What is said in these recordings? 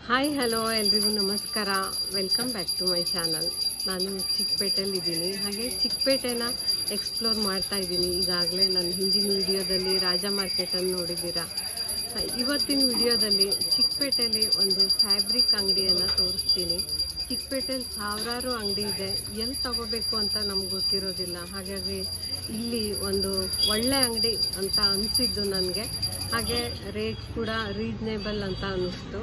Hi hello ಎಲ್ರಿಗೂ ನಮಸ್ಕಾರ. Welcome back to my channel. ನಾನು ಚಿಕ್ಕಪೇಟೆಯಲ್ಲಿದ್ದೀನಿ. ಹಾಗೆ ಚಿಕ್ಕಪೇಟೆನ ಎಕ್ಸ್ಪ್ಲೋರ್ ಮಾಡ್ತಾ ಇದ್ದೀನಿ. ಈಗಾಗಲೇ ನಾನು ಹಿಂದಿನ ವಿಡಿಯೋದಲ್ಲಿ ರಾಜ ಮಾರ್ಕೆಟನ್ನು ನೋಡಿದ್ದೀರಾ. ಇವತ್ತಿನ ವಿಡಿಯೋದಲ್ಲಿ ಚಿಕ್ಕಪೇಟೆಯಲ್ಲಿ ಒಂದು ಫ್ಯಾಬ್ರಿಕ್ ಅಂಗಡಿಯನ್ನು ತೋರಿಸ್ತೀನಿ. ಚಿಕ್ಕಪೇಟೆಯಲ್ಲಿ ಸಾವಿರಾರು ಅಂಗಡಿ ಇದೆ, ಎಲ್ಲಿ ತಗೋಬೇಕು ಅಂತ ನಮ್ಗೆ ಗೊತ್ತಿರೋದಿಲ್ಲ. ಹಾಗಾಗಿ ಇಲ್ಲಿ ಒಂದು ಒಳ್ಳೆ ಅಂಗಡಿ ಅಂತ ಅನಿಸಿದ್ದು ನನಗೆ. ಹಾಗೆ ರೇಟ್ ಕೂಡ ರೀಸ್ನೇಬಲ್ ಅಂತ ಅನ್ನಿಸ್ತು.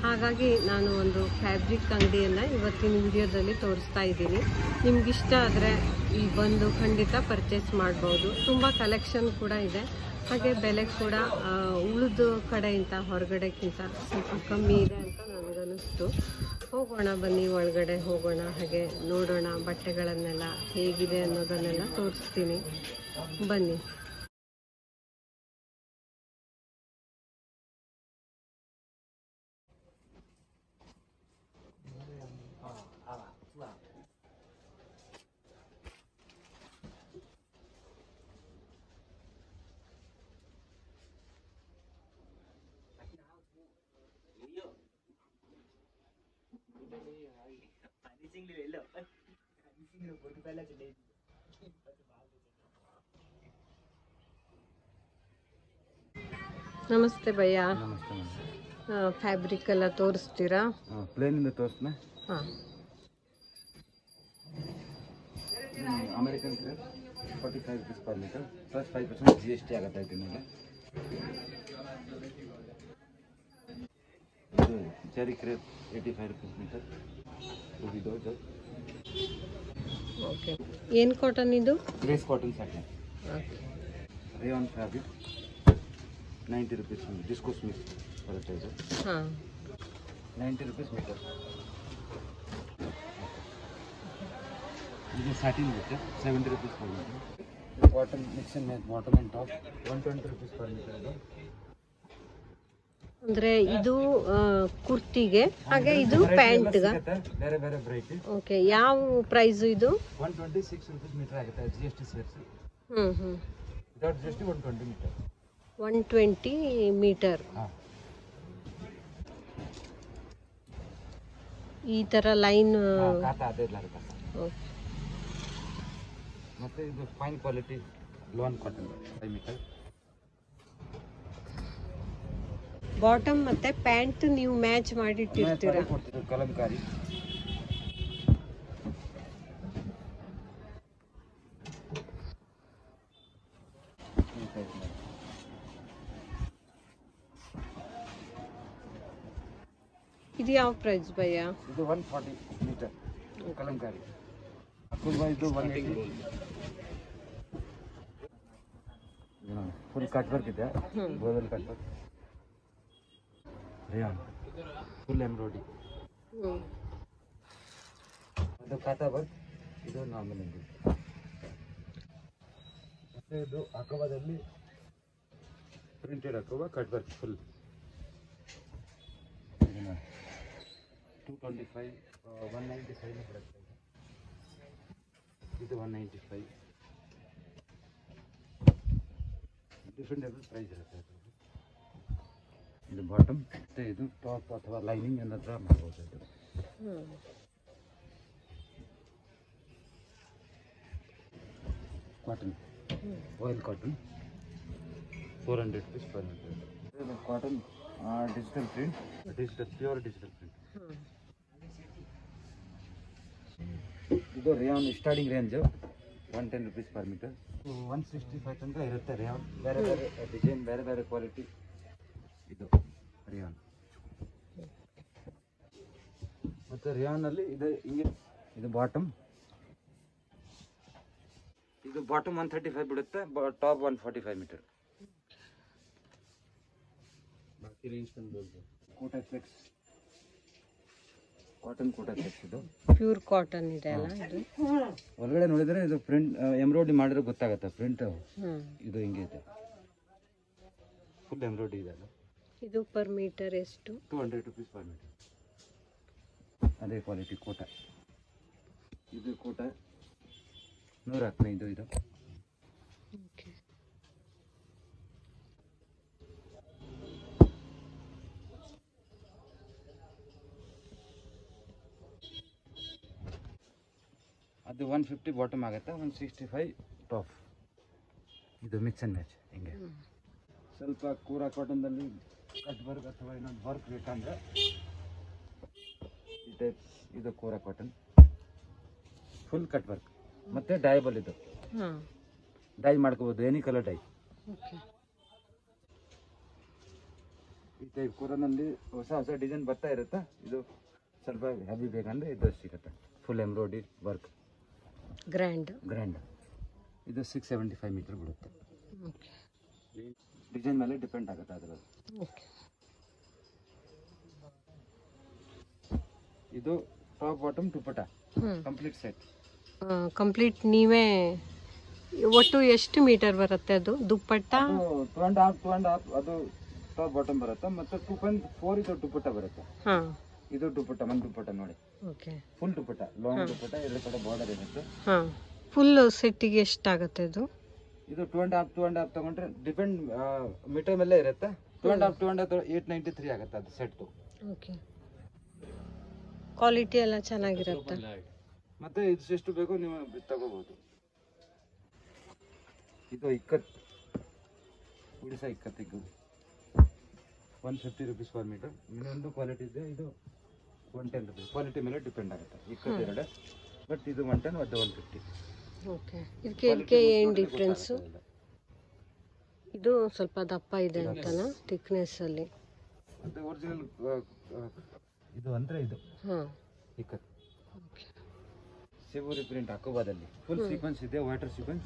ಹಾಗಾಗಿ ನಾನು ಒಂದು ಫ್ಯಾಬ್ರಿಕ್ ಅಂಗಡಿಯನ್ನು ಇವತ್ತಿನ ವಿಡಿಯೋದಲ್ಲಿ ತೋರಿಸ್ತಾ ಇದ್ದೀನಿ. ನಿಮಗಿಷ್ಟ ಆದರೆ ಇಲ್ಲಿ ಬಂದು ಖಂಡಿತ ಪರ್ಚೇಸ್ ಮಾಡ್ಬೋದು. ತುಂಬ ಕಲೆಕ್ಷನ್ ಕೂಡ ಇದೆ. ಹಾಗೆ ಬೆಲೆ ಕೂಡ ಉಳಿದ ಕಡೆಯಿಂದ ಹೊರಗಡೆಗಿಂತ ಸ್ವಲ್ಪ ಕಮ್ಮಿ ಇದೆ ಅಂತ ನನಗನ್ನಿಸ್ತು. ಹೋಗೋಣ ಬನ್ನಿ, ಒಳಗಡೆ ಹೋಗೋಣ, ಹಾಗೆ ನೋಡೋಣ ಬಟ್ಟೆಗಳನ್ನೆಲ್ಲ ಹೇಗಿದೆ ಅನ್ನೋದನ್ನೆಲ್ಲ ತೋರಿಸ್ತೀನಿ. ಬನ್ನಿ. ನಮಸ್ತೆ ಭಯ್ಯ. ನಮಸ್ತೆ ಮೇಡಮ್. ಫ್ಯಾಬ್ರಿಕ್ ಎಲ್ಲ ತೋರಿಸ್ತೀರಾ? ಪ್ಲೇನಿಂದ ತೋರಿಸ್ನ. ಹಾಂ, American crepe 45 rupees per meter plus 5% GST ಆಗುತ್ತೆ ಇದನ್ನೆಲ್ಲ. ಇದು ಚೆರಿ ಕ್ರೇಪ್ 85 rupees meter. ಇದು ಓಕೆ. ಏನು ಕಾಟನ್ ಇದು? Grace cotton satin. Okay. Rayon fabric 90 rupees disco Smith ಬರುತ್ತೆ ಇದು. ಹಾಂ, 90 rupees meter. ಇದು ಸ್ಯಾಟಿನ್ ಬರುತ್ತೆ 70 rupees per meter. Cotton mix and match bottom and top 120 rupees per meter. ಇದು ಅಂದರೆ ಇದು ಕುರ್ತಿಗೆ, ಹಾಗೆ ಇದು ಪ್ಯಾಂಟ್ಗೆ ಬೇರೆ ಬೇರೆ ವೆರೈಟಿ. ಓಕೆ. ಯಾವ ಪ್ರೈಸು ಇದು? 126 rupees meter ಆಗುತ್ತೆ GST ಸೇರಿಸಿ. ಹ್ಞೂ ವಿತೌಟ್ GST 120 meter. 120 ಮೀಟರ್. ಹಾಂ, ಈ ಥರ ಲೈನ್. ಕಾತಾ ಅದೇ ಇರುತ್ತೆ. ಓಕೆ. ಮತ್ತು ಇದು fine quality loan cotton 5 meter. Bottom ಮತ್ತು ಪ್ಯಾಂಟ್ ನೀವು ಮ್ಯಾಚ್ ಮಾಡಿಟ್ಟಿರ್ತೀರಾ? ಕೊಡ್ತೀವಿ ಕಲಂಕಾರಿ. ಇದು ಯಾವ ಪ್ರೈಸ್ ಭಯ್ಯ? ಇದು 140 meter ಕಲಂಕಾರಿ. ಇದು 180. ಫುಲ್ ಕಟ್ ವರ್ಕ್ ಇದೆ, ಗೋದಲ್ cut work. Rayon full embroidery. ಇದು ಕಾತಾ ವರ್ಕ್, ಇದು ನಾರ್ಮಲ್ ಎಂಬ್ರಾಯ್ಡಿ. ಮತ್ತು ಇದು ಅಕೋಬಾದಲ್ಲಿ ಪ್ರಿಂಟೆಡ್ ಅಕೋಬಾ ಕಟ್ ವರ್ಕ್ ಫುಲ್. 225 195 ಬರುತ್ತೆ. ಇದು 195. ಡಿಫ್ರೆಂಟ್ ಪ್ರೈಸ್ ಇರುತ್ತೆ. ಇದು ಬಾಟಮ್, ಮತ್ತು ಇದು ಟಾಪ್ ಅಥವಾ ಲೈನಿಂಗ್ ಅನ್ನೋ ಥರ ಮಾಡ್ಬೋದು. ಇದು cotton, oil cotton 400 rupees per meter. ಇದು cotton digital print, pure digital print. ಇದು rayon starting range 110 rupees per meter. 165 ತನಕ ಇರುತ್ತೆ ರೇಯಾನ್. ಬೇರೆ ಬೇರೆ ಡಿಸೈನ್, ಬೇರೆ ಬೇರೆ ಕ್ವಾಲಿಟಿ. ಇದು ರೇಯಾನ್. ಮತ್ತು ರೇಯಾನಲ್ಲಿ ಇದೆ ಹಿಂಗೆ. ಇದು ಬಾಟಮ್ 135 ಬಿಡುತ್ತೆ, ಟಾಪ್ 145 meter. ಬಾಕಿ ರೇಂಜ್ ತಂದು Kota flex cotton, Kota flex. ಇದು ಪ್ಯೂರ್ ಕಾಟನ್ ಇದೆ ಅಲ್ಲ ಇದು? ಹೊರಗಡೆ ನೋಡಿದರೆ ಇದು ಪ್ರಿಂಟ್ ಎಂಬ್ರಾಯ್ಡಿ ಮಾಡಿದ್ರೆ ಗೊತ್ತಾಗುತ್ತೆ ಪ್ರಿಂಟ್. ಇದು ಹಿಂಗೆ ಇದೆ, ಫುಲ್ ಎಂಬ್ರಾಯ್ಡಿ ಇದೆ. ಅದು ಇದು ಪರ್ ಮೀಟರ್ ಎಷ್ಟು? 200 rupees per meter. ಅದೇ ಕ್ವಾಲಿಟಿ ಕೋಟಾ. ಇದು ಕೋಟಾ 115. ಇದು ಓಕೆ. ಅದು 150 ಬಾಟಮ್ ಆಗುತ್ತೆ, 165 ಟಾಪ್. ಇದು ಮಿಕ್ಸ್ ಆ್ಯಂಡ್ ಮ್ಯಾಚ್ ಹಿಂಗೆ. ಸ್ವಲ್ಪ ಕೂರಾ ಕಾಟನ್ದಲ್ಲಿ ಕಟ್ ವರ್ಕ್ ಅಥವಾ ಇನ್ನೊಂದು ವರ್ಕ್ ಬೇಕಂದ್ರೆ ಈ ಟೈಪ್. ಇದು ಕೂರಾ ಕಾಟನ್ ಫುಲ್ ಕಟ್ ವರ್ಕ್ ಮತ್ತು ಡೈಬಲ್. ಇದು ಡೈ ಮಾಡ್ಕೋಬೋದು, ಎನಿ ಕಲರ್ ಡೈ. ಈ ಟೈಪ್ ಕೂರನಲ್ಲಿ ಹೊಸ ಹೊಸ ಡಿಸೈನ್ ಬರ್ತಾ ಇರುತ್ತೆ. ಇದು ಸ್ವಲ್ಪ ಹೆವಿ ಬೇಕಂದ್ರೆ ಇದು ಸಿಗುತ್ತೆ, ಫುಲ್ ಎಂಬ್ರಾಯ್ಡ್ರಿ ವರ್ಕ್, ಗ್ರ್ಯಾಂಡ್. ಇದು 675 ಮೀಟರ್ ಬಿಡುತ್ತೆ. ಡಿಸೈನ್ ಮೇಲೆ ಡಿಪೆಂಡ್ ಆಗುತ್ತೆ ಅದರಲ್ಲಿ. ಇದು ಟಾಪ್ ಬಾಟಮ್ ದುಪ್ಪಟ್ಟ ಕಂಪ್ಲೀಟ್ ಸೆಟ್. ಕಂಪ್ಲೀಟ್ ನೀವೇ ಒಟ್ಟು ಎಷ್ಟು ಮೀಟರ್ ಬರುತ್ತೆ ಅದು ದುಪ್ಪಟ್ಟ? 2.5 ಅದು ಟಾಪ್ ಬಾಟಮ್ ಬರುತ್ತೆ, ಮತ್ತೆ 2.4 ಇದು ದುಪ್ಪಟ್ಟ ಬರುತ್ತೆ. ಇದು ದುಪ್ಪಟ್ಟ, ಒಂದು ದುಪ್ಪಟ್ಟ ನೋಡಿ, ಫುಲ್ ದುಪ್ಪಟ್ಟ, ಲಾಂಗ್ ದುಪ್ಪಟ್ಟ, ಎರಡು ಕಡೆ ಬಾರ್ಡರ್ ಇರುತ್ತೆ. ಫುಲ್ ಸೆಟ್ಟಿಗೆ ಎಷ್ಟಾಗುತ್ತೆ ಇದು? ಇದು 2.5 ತಗೊಂಡ್ರೆ ಡಿಪೆಂಡ್ ಮೀಟರ್ ಮೇಲೆ ಇರುತ್ತೆ. 2.5 893 ಆಗುತ್ತೆ ಅದು ಸೆಟ್. ಕ್ವಾಲಿಟಿ ಎಲ್ಲ ಚೆನ್ನಾಗಿರುತ್ತೆ. ಮತ್ತೆ ಇದು ಎಷ್ಟು ಬೇಕೋ ನೀವು ತಗೋಬಹುದು. ಇದು ಇಕ್ಕತ್ ಉಡಿಸಾ ಇಕ್ಕತ್, ಈಗ 150 rupees per meter. ಇನ್ನೊಂದು ಕ್ವಾಲಿಟಿ ಇದೆ, ಇದು 110 rupees. ಕ್ವಾಲಿಟಿ ಮೇಲೆ ಡಿಪೆಂಡ್ ಆಗುತ್ತೆ. ಇಕ್ಕತ್ ಎರಡು, ಬಟ್ ಇದು 110 ಅದು 150. ಓಕೆ. ಇದಕ್ಕೆ ಏನು ಡಿಫ್ರೆನ್ಸು? ಇದು ಸ್ವಲ್ಪ ದಪ್ಪ ಇದೆ ಅಂತಲ್ಲ ಥಿಕ್ನೆಸ್ ಅಲ್ಲಿ. ಅದು ಒರಿಜಿನಲ್ ಇದು ಅಂದ್ರೆ ಇದು ಇಕ್ಕತ್ ಸಿವೂರಿ ಪ್ರಿಂಟ್ ಅಕೋಬಾದಲ್ಲಿ ಫುಲ್ ಸೀಕ್ವೆನ್ಸ್ ಇದೆ, ವಾಟರ್ ಸೀಕ್ವೆನ್ಸ್.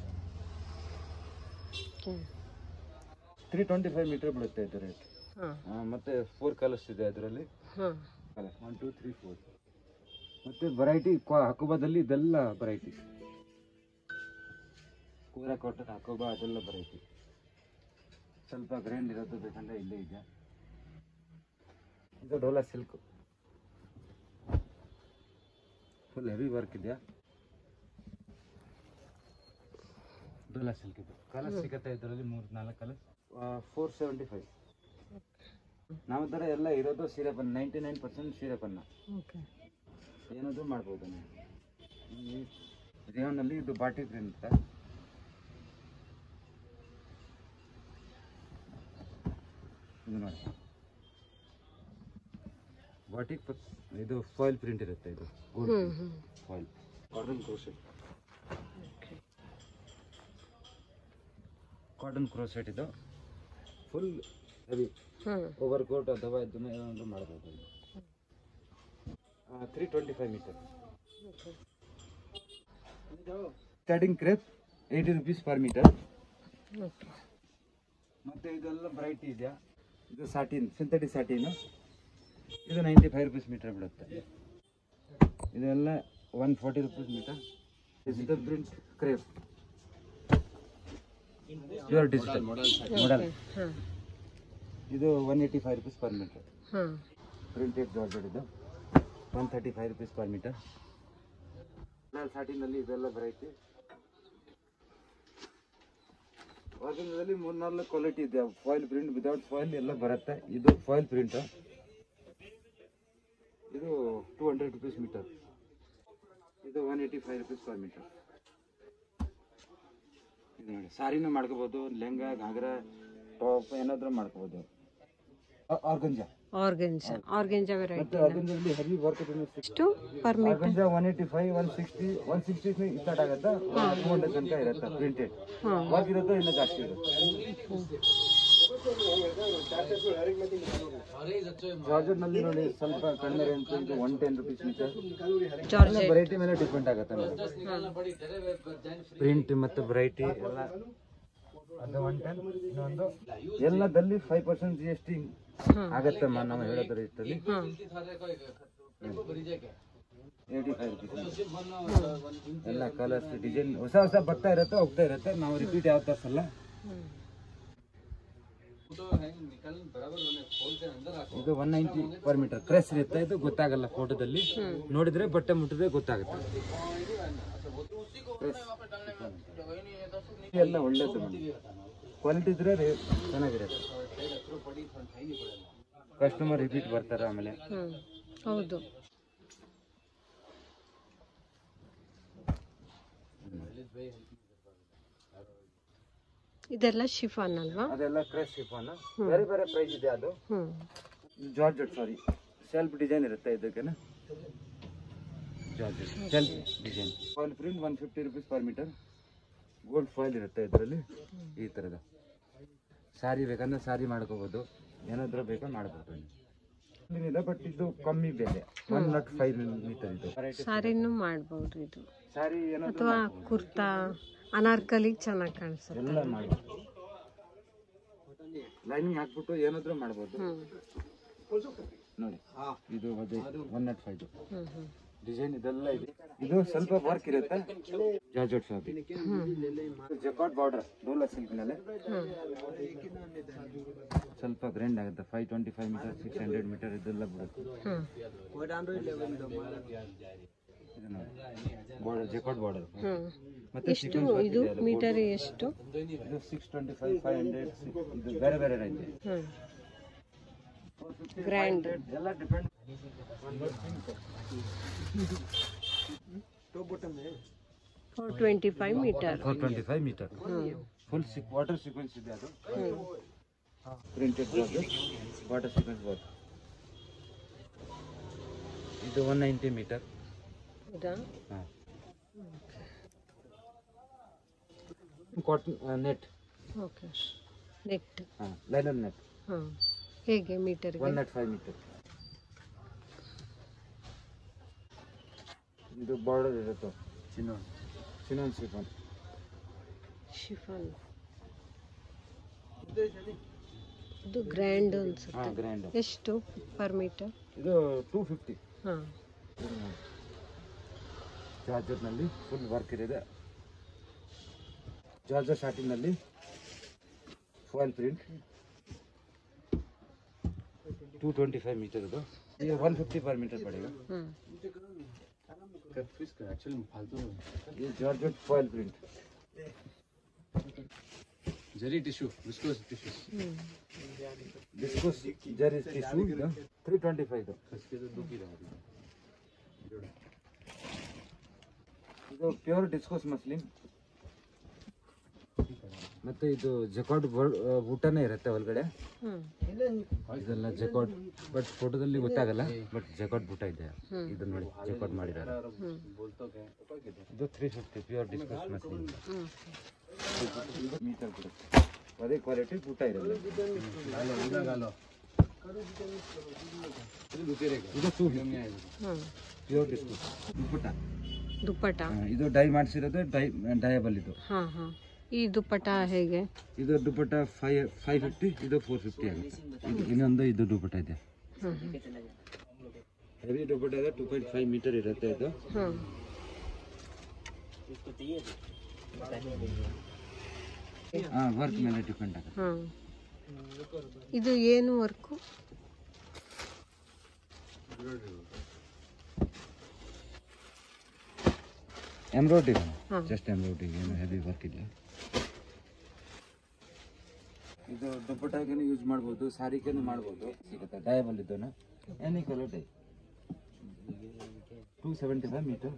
325 ಮೀಟರ್ ಬಿಡುತ್ತೆ ಇದು ರೇಟ್. ಮತ್ತೆ 4 ಕಲರ್ಸ್ ಇದೆ ಅದರಲ್ಲಿ. 1 2 3 4 ಮತ್ತೆ ವೆರೈಟಿ ಅಕೋಬಾದಲ್ಲಿ ಇದೆಲ್ಲ ವೆರೈಟಿ. ಕೂರಾ ಕಾಟನ್ ಅಕೋಬಾ ಅದೆಲ್ಲ ವೆರೈಟಿ. ಸ್ವಲ್ಪ ಗ್ರ್ಯಾಂಡ್ ಇರೋದು ಬೇಕಂದ್ರೆ ಇಲ್ಲೇ ಇದೆ. ಇದು Dhola silk, full heavy work ಇದೆಯಾ. ಡೋಲಾ ಸಿಲ್ಕ್ ಇದು ಕಲರ್ ಸಿಗುತ್ತೆ ಇದರಲ್ಲಿ 3-4 ಕಲರ್. 475. ನಮ್ಮ ಥರ ಎಲ್ಲ ಇರೋದು ಸೀರೆಪನ್ನ, 99% ಸೀರೆಪನ್ನ. ಏನಾದರೂ ಮಾಡ್ಬೋದು ನೀವು. ರಿಯಾನಲ್ಲಿ ಇದು ಬಾಟಿ ಪ್ರಿಂಟ್. ಇದು ನೋಡಿ, ಬಾಟಿಕ್ ಇದು ಫಾಯಿಲ್ ಪ್ರಿಂಟ್ ಇರುತ್ತೆ. ಇದು ಗೋಲ್ಡ್ ಫಾಯಿಲ್, ಕಾಟನ್ ಕ್ರೋಸೆಟ್. ಇದು ಫುಲ್ ಹೆವಿ ಓವರ್ ಕೋಟ್ ಅಥವಾ ಇದನ್ನ ಏನಾದರೂ ಮಾಡ್ಬೋದು. 325 meter. Starting crepe 80 rupees per meter. ಮತ್ತೆ ಇದೆಲ್ಲ ಬ್ರೈಟ್ ಇದೆಯಾ, ಇದು ಸಾಟಿನ್, ಸಿಂಥೆಟಿಕ್ ಸಾಟಿನ್. ಇದು 95 rupees ಮೀಟರ್ ಬಿಡುತ್ತೆ. ಇದೆಲ್ಲ 140 rupees meter. Digital print crepe, pure digital model. ಇದು 185 rupees per meter. Printed georgette. ಇದು 135 rupees per meter. ಸಾಟಿನಲ್ಲಿ ಇದೆಲ್ಲ ವೆರೈಟಿ. ಒರಿಜಿನಲ್ 3-4 ಕ್ವಾಲಿಟಿ ಇದೆ. ಫಾಯಿಲ್ ಪ್ರಿಂಟ್, ವಿದೌಟ್ ಫಾಯಿಲ್ ಎಲ್ಲ ಬರುತ್ತೆ. ಇದು ಫಾಯಿಲ್ ಪ್ರಿಂಟ್. ಇದು 200 rupees ಮೀಟರ್. ಇದು 185 rupees per meter. ಇದು ನೋಡಿ, ಸಾರಿನೂ ಮಾಡ್ಕೋಬೋದು, ಲೆಹಂಗಾ, ಘಾಗ್ರಾ, ಟಾಪ್ ಏನಾದರೂ ಮಾಡ್ಕೋಬೋದು. Organza variety. ಆರ್ಗಂಜಾದಲ್ಲಿ ಹೆವಿ ವರ್ಕ್ ಇದೆ. ಎಷ್ಟು ಪರ್ ಮೀಟರ್? ಆರ್ಗಂಜಾ 185, 160 ಸ್ಟಾರ್ಟ್ ಆಗುತ್ತೆ, 200 ತನಕ ಇರುತ್ತೆ. ಪ್ರಿಂಟೆಡ್ ವರ್ಕ್ ಇರುತ್ತೆ, ಇನ್ನೂ ಜಾಸ್ತಿ ಇರುತ್ತೆ. ಜಾರ್ಜೆಟ್ನಲ್ಲಿ ನೋಡಿ ಸ್ವಲ್ಪ ಕಡಿಮೆ ರೇಂಜ್. ಇದು 110 rupees ಮೀಟರ್. ವೆರೈಟಿ ಮೇಲೆ ಡಿಪೆಂಡ್ ಆಗುತ್ತೆ. ಪ್ರಿಂಟ್ ಮತ್ತು ವೆರೈಟಿ ಎಲ್ಲ. ಅದು 110. ಇನ್ನೊಂದು ಎಲ್ಲದಲ್ಲಿ 5% GST ಆಗತ್ತಮ್ಮ. ನಾವು ಹೇಳೋದ್ರ ಇಷ್ಟಲ್ಲಿ 85 rupees. ಎಲ್ಲ ಕಲರ್ಸ್, ಡಿಸೈನ್ ಹೊಸ ಹೊಸ ಬರ್ತಾ ಇರುತ್ತೆ, ಹೋಗ್ತಾ ಇರುತ್ತೆ. ನಾವು ರಿಪೀಟ್ ಯಾವ ತರ್ಸಲ್ಲ. ಇದು 190 per meter. ಕ್ರೆಸ್ ಇರುತ್ತೆ, ಇದು ಗೊತ್ತಾಗಲ್ಲ ಫೋಟೋದಲ್ಲಿ. ನೋಡಿದ್ರೆ ಬಟ್ಟೆ ಮುಟ್ಟಿದ್ರೆ ಗೊತ್ತಾಗುತ್ತೆ. ಎಲ್ಲ ಒಳ್ಳೇದು, ಕ್ವಾಲಿಟಿ ಇದ್ರೆ ಚೆನ್ನಾಗಿರುತ್ತೆ. ಕಸ್ಟಮರ್ ರಿಪೀಟ್ ಬರ್ತಾರೆ ಆಮೇಲೆ. ಹೌದು. ಇದೆಲ್ಲ ಶಿಫಾನ್ ಅಲ್ವಾ? ಅದೆಲ್ಲ ಕ್ರಶ್ ಶಿಫಾನ್, ಬೇರೆ ಬೇರೆ ಪ್ರೈಸ್ ಇದೆ. ಅದು ಜಾರ್ಜೆಟ್, ಸಾರಿ ಸೆಲ್ಫ್ ಡಿಸೈನ್ ಇರುತ್ತೆ ಇದಕ್ಕೆ. Georgette self design foil print 150 rupees per meter. Gold foil ಇರುತ್ತೆ ಇದರಲ್ಲಿ. ಈ ಥರದ ಸಾರಿ ಬೇಕಂದ್ರೆ ಸಾರಿ ಮಾಡ್ಕೋಬೋದು, ಏನಾದರೂ ಬೇಕಾದ್ರೆ ಮಾಡ್ಬೋದು. ಇದೆ ಬಟ್ ಇದು ಕಮ್ಮಿ ಬೆಲೆ, 105 meter ಇದು. ಸಾರಿನೂ ಮಾಡ್ಬೋದು ಇದು, ಸಾರಿ ಅಥವಾ ಕುರ್ತಾ ಅನಾರ್ಕಲಿ ಚೆನ್ನಾಗಿ ಕಾಣಿಸುತ್ತೆ. ಎಲ್ಲ ಮಾಡ್ಬೋದು, ಲೈನಿಂಗ್ ಹಾಕ್ಬಿಟ್ಟು ಏನಾದರೂ ಮಾಡ್ಬೋದು. ನೋಡಿ ಇದು 105 ಡಿಸೈನ್ ಇದೆಲ್ಲ ಇದೆ. ಇದು ಸ್ವಲ್ಪ ವರ್ಕ್ ಇರುತ್ತೆ, georgette fabric, jacquard border, Dhola silk ನಲ್ಲಿ ಸ್ವಲ್ಪ ಗ್ರ್ಯಾಂಡ್ ಆಗುತ್ತೆ. 525 meter, 600 meter ಇದೆಲ್ಲ ಬರುತ್ತೆ. ಇದು ನೋಡಿ ಬಾರ್ಡರ್, ಜಕಾರ್ಡ್ ಬಾರ್ಡರ್. ಮತ್ತೆ ಎಷ್ಟು ಇದು ಮೀಟರ್ ಎಷ್ಟು? ಇದು 625, 500, ಇದು ಬೇರೆ ಬೇರೆ ರೇಂಜ್. ಗ್ರ್ಯಾಂಡ್ ಎಲ್ಲ depend. 425 meter. 425 meter full water sequence ಇದೆ. ಅದು printed georgette water sequence work. ಇದು 190 meter. ಹೌದಾ? Cotton net. Okay, net, linen net. ಹೇಗೆ ಮೀಟರ್ಗೆ? 105 meter. ಇದು ಬಾರ್ಡರ್ ಇರುತ್ತೆ, ಚಿನ್ನೋನ್ ಶಿಫಾನ್. ಶಿಫಾನ್ ಇದು ಗ್ರ್ಯಾಂಡ್ ಅನ್ಸುತ್ತೆ. ಗ್ರ್ಯಾಂಡ್. ಎಷ್ಟು ಪರ್ ಮೀಟರ್? ಇದು 250. ಜಾರ್ಜೆಟ್ ನಲ್ಲಿ ಫುಲ್ ವರ್ಕ್ ಇದೆ. ಜಾರ್ಜೆಟ್ ಸ್ಟಾರ್ಟಿಂಗ್ ನಲ್ಲಿ ಫಾಯಿಲ್ ಪ್ರಿಂಟ್ 225 meter. ಇದು 150 per meter पड़ेगा. ये जॉर्जेट फॉइल प्रिंट, जरी टिश्यू, विस्कोस टिश्यू, विस्कोस जरी टिश्यू 325 ಇದು. ಇದು ಪ್ಯೂರ್ ಡಿಸ್ಕೋಸ್ ಮಸ್ಲಿನ್. ಮತ್ತೆ ಇದು ಜಕಾರ್ಡ್ ಬೂಟನೇ ಇರುತ್ತೆ ಒಳಗಡೆ. ಇದೆಲ್ಲ ಜಕಾರ್ಡ್, ಬಟ್ ಫೋಟೋದಲ್ಲಿ ಗೊತ್ತಾಗಲ್ಲ, ಬಟ್ ಜಕಾರ್ಡ್ ಬೂಟ ಇದೆ. ಇದು ನೋಡಿ ಜಕಾರ್ಡ್ ಮಾಡಿದ್ದಾರೆ. ಇದು 350 ಪ್ಯೂರ್ ಡಿಸ್ಕೋಸ್ ಮಸ್ಲಿನ್ ಮೀಟರ್ ಬರುತ್ತೆ. ಅದೇ ಕ್ವಾಲಿಟಿ ಬೂಟ ಇರುತ್ತೆ. ಇದು 250 ಪ್ಯೂರ್ ಡಿಸ್ಕೋಸ್ ದುಪ್ಪಟ. ಇದು ಡೈ ಮಾಡಿಸಿರೋದು, ಡೈಯಬಲ್ ಇದು. ಈ ದುಪ್ಪಟ ಹೇಗೆ? ಇದು ದುಪ್ಪಟ 550, ಇದು 450 ಆಗುತ್ತೆ. ಇನ್ನೊಂದು ಇದು ದುಪ್ಪಟ ಇದೆ, ಹೆವಿ ದುಪ್ಪಟ ಇದೆ. 2.5 meter ಇರುತ್ತೆ ಇದು. ವರ್ಕ್ ಮೇಲೆ ಡಿಪೆಂಡ್ ಆಗುತ್ತೆ. ಇದು ಏನು ವರ್ಕು? ಎಂಬ್ರಾಯ್ಡ್ರಿ, ಜಸ್ಟ್ ಎಂಬ್ರಾಯ್ಡ್ರಿ, ಏನು ಹೆವಿ ವರ್ಕ್ ಇಲ್ಲ. ಇದು ದುಪ್ಪಟಾಗೆ ಯೂಸ್ ಮಾಡ್ಬೋದು, ಸಾರಿಗೆನೂ ಮಾಡ್ಬೋದು. ಸಿಗುತ್ತೆ ಡಯಬಲ್ ಇದನ್ನು, ಎನಿ ಕಲರ್ ಡೈ. 275 meter.